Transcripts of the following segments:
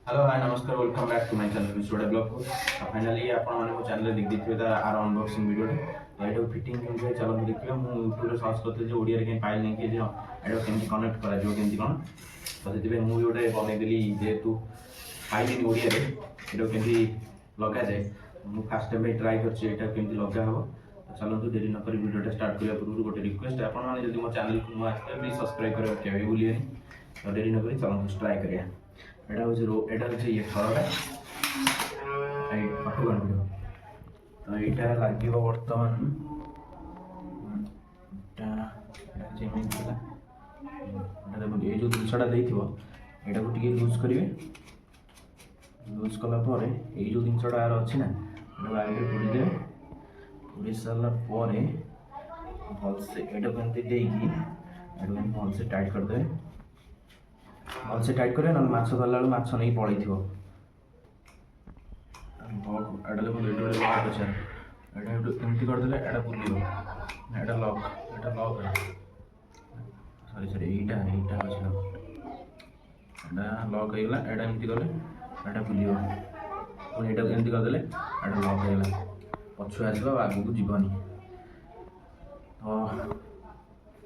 Hello hi नमस्कार welcome back to my channel mister developer finally आपण माने मो चैनल देख दिथिबे ता आर अनबॉक्सिंग वीडियो रे एडो फिटिंग केमते चलो देखिबे मु यूट्यूब रे सर्च करते जे ओडिया रे के फाइल नै के जे एडो केमते कनेक्ट करा जो केमते कोन तो सेतिबे मु योडे बने देली जेतु फाइल इन ओडिया रे एडो केमते लगा जाय मु फर्स्ट टाइम ट्राई करछि एटा केमते लगा हो तो चलो तो देरी न करी वीडियो स्टार्ट करिया पूर्व गोटे रिक्वेस्ट आपण माने जदी मो चैनल को नु आस्ते प्लीज सब्सक्राइब करियो केबे भूलिए तो देरी न करी चलो ट्राई करिया এটা হচ্ছে এটা হচ্ছে ইয়ে খড়টা এই পাঠুগান ভিডিও তো এইটা লাগিব বর্তমান এটা এটা হচ্ছে এমনি ଥିଲା এটা দেখুন এই যে জিনিসটা ଦେଇଥିବ এটাକୁ ଟିକେ লুজ করিবে লুজ কলা পরে এই যে জিনিসটা আর ଅଛି না এটা আগে পুরি দেবে পুরি সারলা পরে ভলসে এটাକୁ এমতি ଦେଇକି এটাକୁ ভলসে টাইট କରିଦେବେ भलसे टाइट करें ना माछ धरला बेलू माछ नहीं पड़े थो एटा देखो एटा लक अच्छे एटा एमती करदे एटा बुलियो एटा लक सॉरी सॉरी एटा एटा अछि लक एटा लक हेला एटा एमती करले एटा बुलियो पुनी एटा एमती करदे एटा लक हेला पछु आसबा आगु को जीवनी तो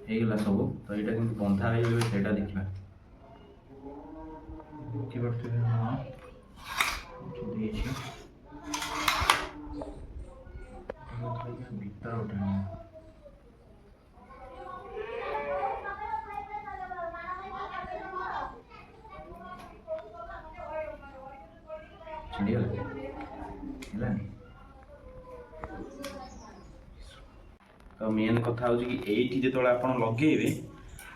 हेगला सब तो एटा किंतु बंधा हे सेटा देखिबा की बात है हां देखिए भीतर उठाना चलिए हेला तो मेन कथा हो कि एठी जेतोला आपण लगेइबे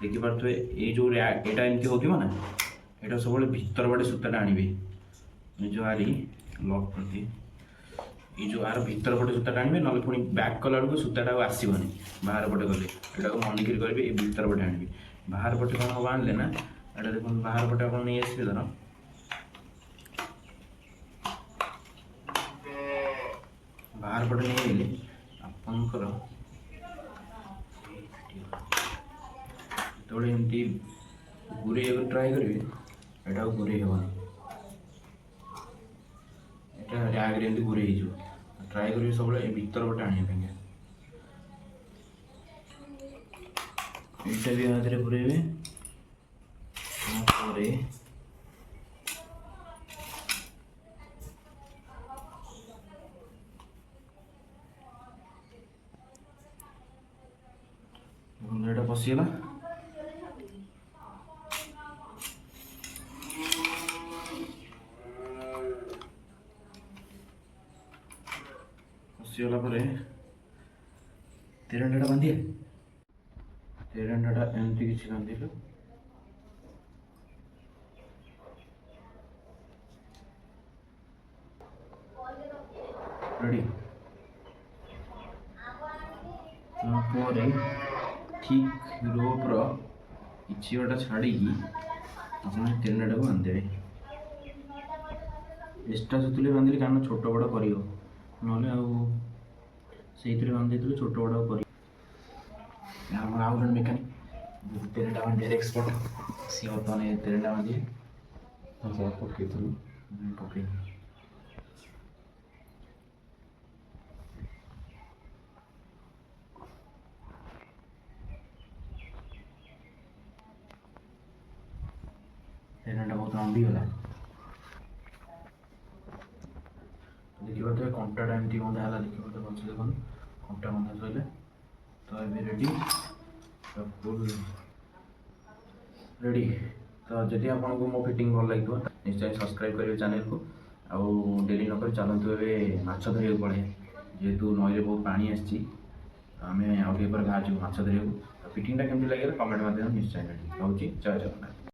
देखि पारथवे ए जो एटा एमती होथिबो ना এটা সবলে ভিতর বড়ে সুতাটা আনিবে এই যে আরি লক করতে এই যে আর ভিতর বড়ে সুতাটা আনিবে নলে পুনি ব্যাক কলার को সুতাটা আসিবনি বাহার পটে গলে এটাকে মনিটর করবে এই ভিতর বড়ে আনিবে বাহার পটে কোন হবা আনলে না এটা দেখুন বাহার পটে আপন নিয়ে আসবে ধর বাহার পটে নিয়ে এলে আপনকৰ তোলে এমতি ঘুরে ট্রাই করবে এটা ঘুরে হবনি এটা আগে এমনি ঘুরে হয়ে যাব ট্রাই করবে সবলে এই ভিতর পটে আনিয়া পেঙ্গে এইটা বি হাতে ঘুরেবে তারপরে এটা পসিলা पशिगला तेरंडाटा बांधिए तेरंडाटा एमती किसी बांधिल रेडी ठीक रोप्र किसी गोटा छाड़ी आप तेरंडाटा को बांधे एक्सट्रा सुतुले बांधिले कारण छोट बड़ कर ना से बांधे छोट बड़ कर आउ जन मेकानिक तेरंडा बांधे एक्सपर्ट सी बर्तमान तेरंडा बांधे पकई पकई तेरंडा बहुत लंबी गला देखिए तो कंटाटा एमती बंधा है देखिए तो भलसे देखो कंटा बंधा सैले तो ये रेडी तो फुल रेडी तो जदि आपको मो फिटिंग भल लगे निश्चय सब्सक्राइब करेंगे चैनल को आउ डेली नक चलतु ए माछ धरिया पड़े जेहेतु नई बहुत पानी आसी आम आउ पर बाहर माछ धरिया फिटिंगटा केमती लगे कमेंट माध्यम निश्चय रोचे जय जगन्नाथ।